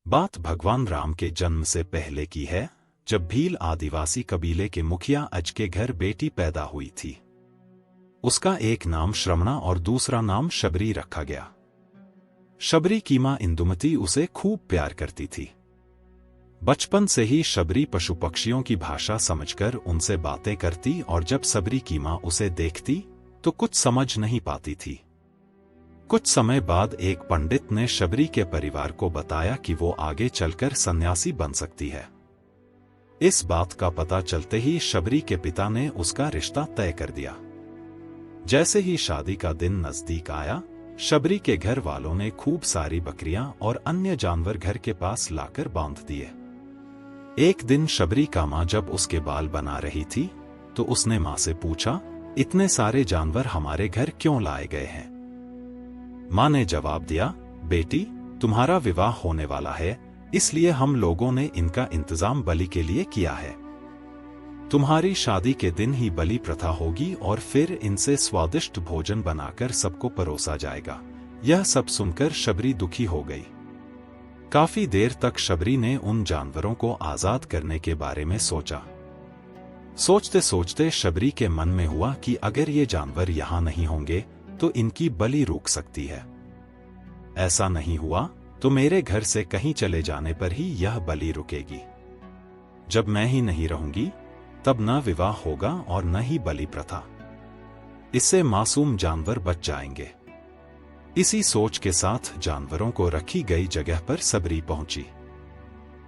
बात भगवान राम के जन्म से पहले की है, जब भील आदिवासी कबीले के मुखिया अज के घर बेटी पैदा हुई थी। उसका एक नाम श्रवणा और दूसरा नाम शबरी रखा गया। शबरी की मां इंदुमती उसे खूब प्यार करती थी। बचपन से ही शबरी पशु पक्षियों की भाषा समझकर उनसे बातें करती और जब शबरी की मां उसे देखती तो कुछ समझ नहीं पाती थी। कुछ समय बाद एक पंडित ने शबरी के परिवार को बताया कि वो आगे चलकर सन्यासी बन सकती है। इस बात का पता चलते ही शबरी के पिता ने उसका रिश्ता तय कर दिया। जैसे ही शादी का दिन नजदीक आया, शबरी के घर वालों ने खूब सारी बकरियां और अन्य जानवर घर के पास लाकर बांध दिए। एक दिन शबरी का मां जब उसके बाल बना रही थी तो उसने मां से पूछा, इतने सारे जानवर हमारे घर क्यों लाए गए हैं? मां ने जवाब दिया, बेटी, तुम्हारा विवाह होने वाला है, इसलिए हम लोगों ने इनका इंतजाम बलि के लिए किया है। तुम्हारी शादी के दिन ही बलि प्रथा होगी और फिर इनसे स्वादिष्ट भोजन बनाकर सबको परोसा जाएगा। यह सब सुनकर शबरी दुखी हो गई। काफी देर तक शबरी ने उन जानवरों को आजाद करने के बारे में सोचा। सोचते सोचते शबरी के मन में हुआ कि अगर ये जानवर यहां नहीं होंगे तो इनकी बलि रुक सकती है। ऐसा नहीं हुआ तो मेरे घर से कहीं चले जाने पर ही यह बलि रुकेगी। जब मैं ही नहीं रहूंगी तब न विवाह होगा और न ही बलि प्रथा। इससे मासूम जानवर बच जाएंगे। इसी सोच के साथ जानवरों को रखी गई जगह पर शबरी पहुंची।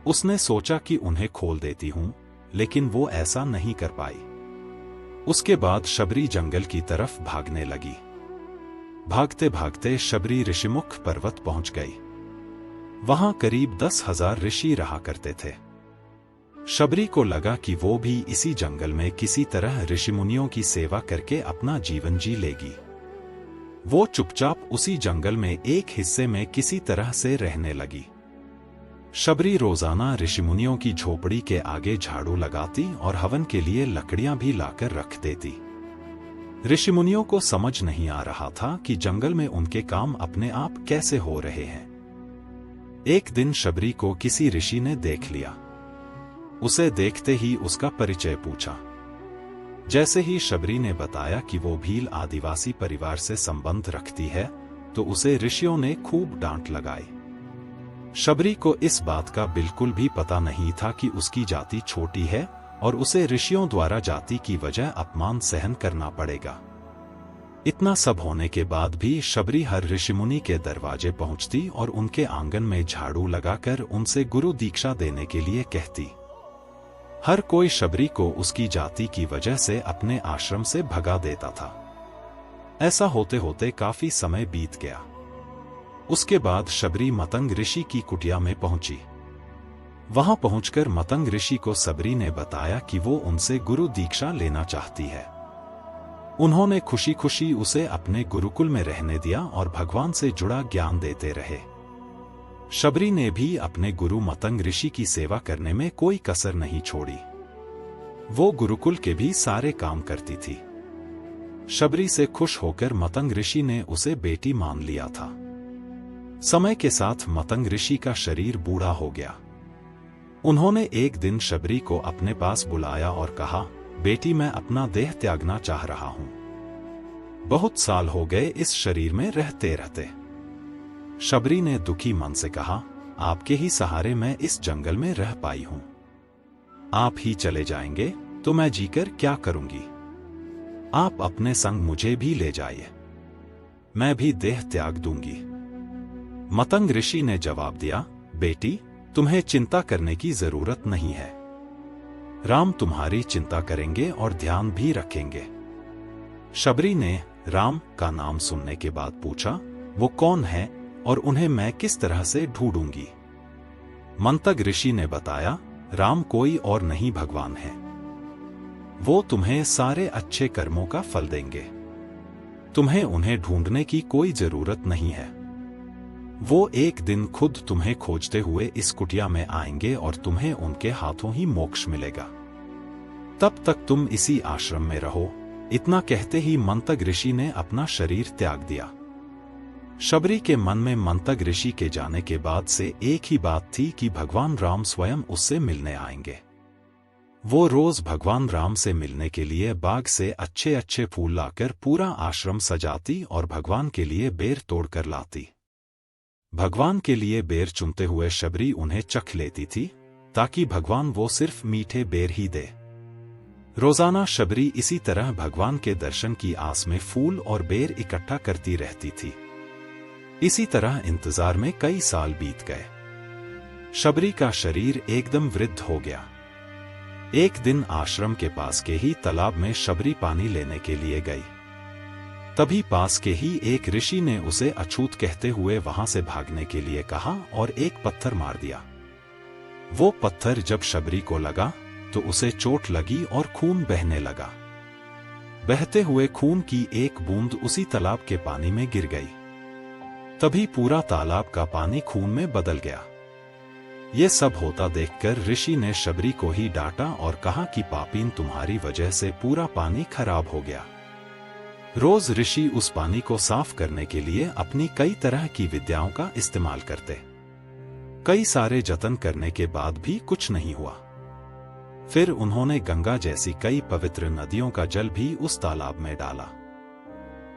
उसने सोचा कि उन्हें खोल देती हूं, लेकिन वो ऐसा नहीं कर पाई। उसके बाद शबरी जंगल की तरफ भागने लगी। भागते भागते शबरी ऋषिमुख पर्वत पहुंच गई। वहां करीब 10,000 ऋषि रहा करते थे। शबरी को लगा कि वो भी इसी जंगल में किसी तरह ऋषिमुनियों की सेवा करके अपना जीवन जी लेगी। वो चुपचाप उसी जंगल में एक हिस्से में किसी तरह से रहने लगी। शबरी रोजाना ऋषिमुनियों की झोपड़ी के आगे झाड़ू लगाती और हवन के लिए लकड़ियां भी लाकर रख देती। ऋषिमुनियों को समझ नहीं आ रहा था कि जंगल में उनके काम अपने आप कैसे हो रहे हैं। एक दिन शबरी को किसी ऋषि ने देख लिया। उसे देखते ही उसका परिचय पूछा। जैसे ही शबरी ने बताया कि वो भील आदिवासी परिवार से संबंध रखती है तो उसे ऋषियों ने खूब डांट लगाई। शबरी को इस बात का बिल्कुल भी पता नहीं था कि उसकी जाति छोटी है और उसे ऋषियों द्वारा जाति की वजह अपमान सहन करना पड़ेगा। इतना सब होने के बाद भी शबरी हर ऋषिमुनि के दरवाजे पहुंचती और उनके आंगन में झाड़ू लगाकर उनसे गुरु दीक्षा देने के लिए कहती। हर कोई शबरी को उसकी जाति की वजह से अपने आश्रम से भगा देता था। ऐसा होते होते काफी समय बीत गया। उसके बाद शबरी मतंग ऋषि की कुटिया में पहुंची। वहां पहुंचकर मतंग ऋषि को शबरी ने बताया कि वो उनसे गुरु दीक्षा लेना चाहती है। उन्होंने खुशी खुशी उसे अपने गुरुकुल में रहने दिया और भगवान से जुड़ा ज्ञान देते रहे। शबरी ने भी अपने गुरु मतंग ऋषि की सेवा करने में कोई कसर नहीं छोड़ी। वो गुरुकुल के भी सारे काम करती थी। शबरी से खुश होकर मतंग ऋषि ने उसे बेटी मान लिया था। समय के साथ मतंग ऋषि का शरीर बूढ़ा हो गया। उन्होंने एक दिन शबरी को अपने पास बुलाया और कहा, बेटी, मैं अपना देह त्यागना चाह रहा हूं। बहुत साल हो गए इस शरीर में रहते रहते। शबरी ने दुखी मन से कहा, आपके ही सहारे मैं इस जंगल में रह पाई हूं। आप ही चले जाएंगे तो मैं जीकर क्या करूंगी? आप अपने संग मुझे भी ले जाइए, मैं भी देह त्याग दूंगी। मतंग ऋषि ने जवाब दिया, बेटी, तुम्हें चिंता करने की जरूरत नहीं है। राम तुम्हारी चिंता करेंगे और ध्यान भी रखेंगे। शबरी ने राम का नाम सुनने के बाद पूछा, वो कौन है और उन्हें मैं किस तरह से ढूंढूंगी? मंतग ऋषि ने बताया, राम कोई और नहीं भगवान है। वो तुम्हें सारे अच्छे कर्मों का फल देंगे। तुम्हें उन्हें ढूंढने की कोई जरूरत नहीं है। वो एक दिन खुद तुम्हें खोजते हुए इस कुटिया में आएंगे और तुम्हें उनके हाथों ही मोक्ष मिलेगा। तब तक तुम इसी आश्रम में रहो। इतना कहते ही मंतग ऋषि ने अपना शरीर त्याग दिया। शबरी के मन में मंतग ऋषि के जाने के बाद से एक ही बात थी कि भगवान राम स्वयं उससे मिलने आएंगे। वो रोज भगवान राम से मिलने के लिए बाग से अच्छे अच्छे फूल लाकर पूरा आश्रम सजाती और भगवान के लिए बेर तोड़कर लाती। भगवान के लिए बेर चुनते हुए शबरी उन्हें चख लेती थी ताकि भगवान वो सिर्फ मीठे बेर ही दे। रोजाना शबरी इसी तरह भगवान के दर्शन की आस में फूल और बेर इकट्ठा करती रहती थी। इसी तरह इंतजार में कई साल बीत गए। शबरी का शरीर एकदम वृद्ध हो गया। एक दिन आश्रम के पास के ही तालाब में शबरी पानी लेने के लिए गई। तभी पास के ही एक ऋषि ने उसे अछूत कहते हुए वहां से भागने के लिए कहा और एक पत्थर मार दिया। वो पत्थर जब शबरी को लगा तो उसे चोट लगी और खून बहने लगा। बहते हुए खून की एक बूंद उसी तालाब के पानी में गिर गई। तभी पूरा तालाब का पानी खून में बदल गया। ये सब होता देखकर ऋषि ने शबरी को ही डांटा और कहा कि पापीन, तुम्हारी वजह से पूरा पानी खराब हो गया। रोज ऋषि उस पानी को साफ करने के लिए अपनी कई तरह की विद्याओं का इस्तेमाल करते। कई सारे जतन करने के बाद भी कुछ नहीं हुआ। फिर उन्होंने गंगा जैसी कई पवित्र नदियों का जल भी उस तालाब में डाला।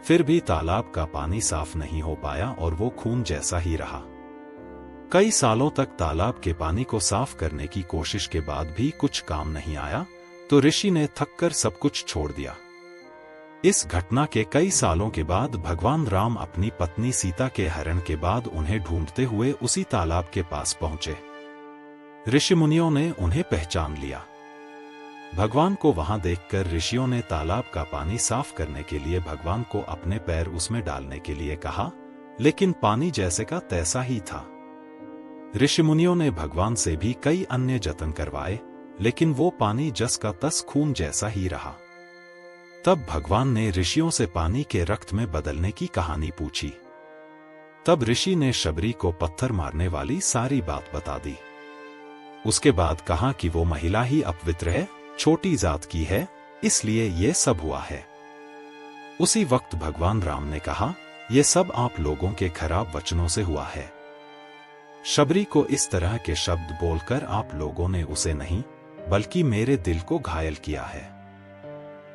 फिर भी तालाब का पानी साफ नहीं हो पाया और वो खून जैसा ही रहा। कई सालों तक तालाब के पानी को साफ करने की कोशिश के बाद भी कुछ काम नहीं आया तो ऋषि ने थककर सब कुछ छोड़ दिया। इस घटना के कई सालों के बाद भगवान राम अपनी पत्नी सीता के हरण के बाद उन्हें ढूंढते हुए उसी तालाब के पास पहुंचे। ऋषि मुनियों ने उन्हें पहचान लिया। भगवान को वहां देखकर ऋषियों ने तालाब का पानी साफ करने के लिए भगवान को अपने पैर उसमें डालने के लिए कहा, लेकिन पानी जैसे का तैसा ही था। ऋषि मुनियों ने भगवान से भी कई अन्य जतन करवाए, लेकिन वो पानी जस का तस खून जैसा ही रहा। तब भगवान ने ऋषियों से पानी के रक्त में बदलने की कहानी पूछी। तब ऋषि ने शबरी को पत्थर मारने वाली सारी बात बता दी। उसके बाद कहा कि वो महिला ही अपवित्र है, छोटी जात की है, इसलिए ये सब हुआ है। उसी वक्त भगवान राम ने कहा, ये सब आप लोगों के खराब वचनों से हुआ है। शबरी को इस तरह के शब्द बोलकर आप लोगों ने उसे नहीं बल्कि मेरे दिल को घायल किया है।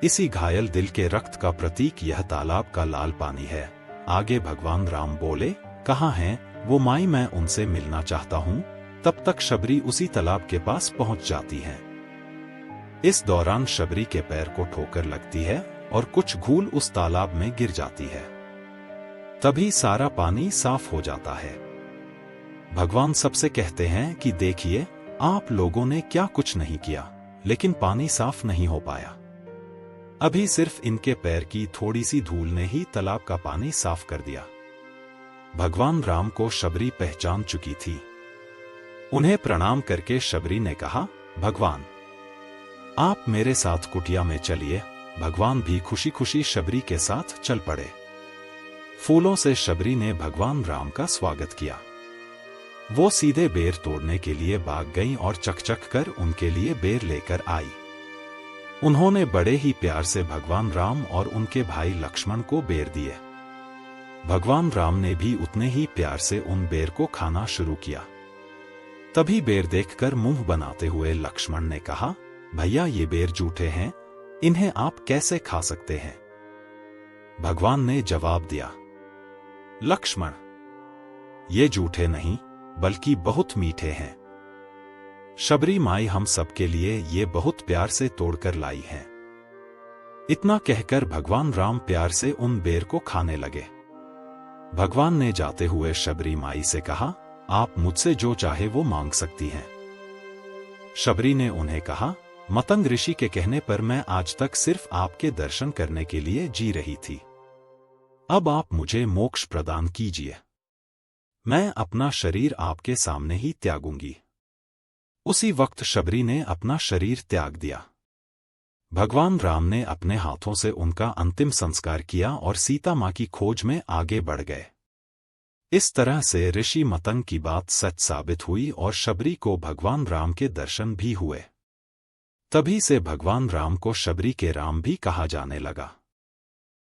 इसी घायल दिल के रक्त का प्रतीक यह तालाब का लाल पानी है। आगे भगवान राम बोले, कहाँ हैं वो माई, मैं उनसे मिलना चाहता हूँ। तब तक शबरी उसी तालाब के पास पहुंच जाती है। इस दौरान शबरी के पैर को ठोकर लगती है और कुछ घूल उस तालाब में गिर जाती है। तभी सारा पानी साफ हो जाता है। भगवान सबसे कहते हैं कि देखिए, आप लोगों ने क्या कुछ नहीं किया, लेकिन पानी साफ नहीं हो पाया। अभी सिर्फ इनके पैर की थोड़ी सी धूल ने ही तालाब का पानी साफ कर दिया। भगवान राम को शबरी पहचान चुकी थी। उन्हें प्रणाम करके शबरी ने कहा, भगवान, आप मेरे साथ कुटिया में चलिए। भगवान भी खुशी खुशी शबरी के साथ चल पड़े। फूलों से शबरी ने भगवान राम का स्वागत किया। वो सीधे बेर तोड़ने के लिए भाग गईं और चकचक कर उनके लिए बेर लेकर आई। उन्होंने बड़े ही प्यार से भगवान राम और उनके भाई लक्ष्मण को बेर दिए। भगवान राम ने भी उतने ही प्यार से उन बेर को खाना शुरू किया। तभी बेर देखकर मुंह बनाते हुए लक्ष्मण ने कहा, भैया, ये बेर जूठे हैं, इन्हें आप कैसे खा सकते हैं? भगवान ने जवाब दिया, लक्ष्मण, ये जूठे नहीं बल्कि बहुत मीठे हैं। शबरी माई हम सबके लिए ये बहुत प्यार से तोड़कर लाई है। इतना कहकर भगवान राम प्यार से उन बेर को खाने लगे। भगवान ने जाते हुए शबरी माई से कहा, आप मुझसे जो चाहे वो मांग सकती हैं। शबरी ने उन्हें कहा, मतंग ऋषि के कहने पर मैं आज तक सिर्फ आपके दर्शन करने के लिए जी रही थी। अब आप मुझे मोक्ष प्रदान कीजिए। मैं अपना शरीर आपके सामने ही त्यागूंगी। उसी वक्त शबरी ने अपना शरीर त्याग दिया। भगवान राम ने अपने हाथों से उनका अंतिम संस्कार किया और सीता मां की खोज में आगे बढ़ गए। इस तरह से ऋषि मतंग की बात सच साबित हुई और शबरी को भगवान राम के दर्शन भी हुए। तभी से भगवान राम को शबरी के राम भी कहा जाने लगा।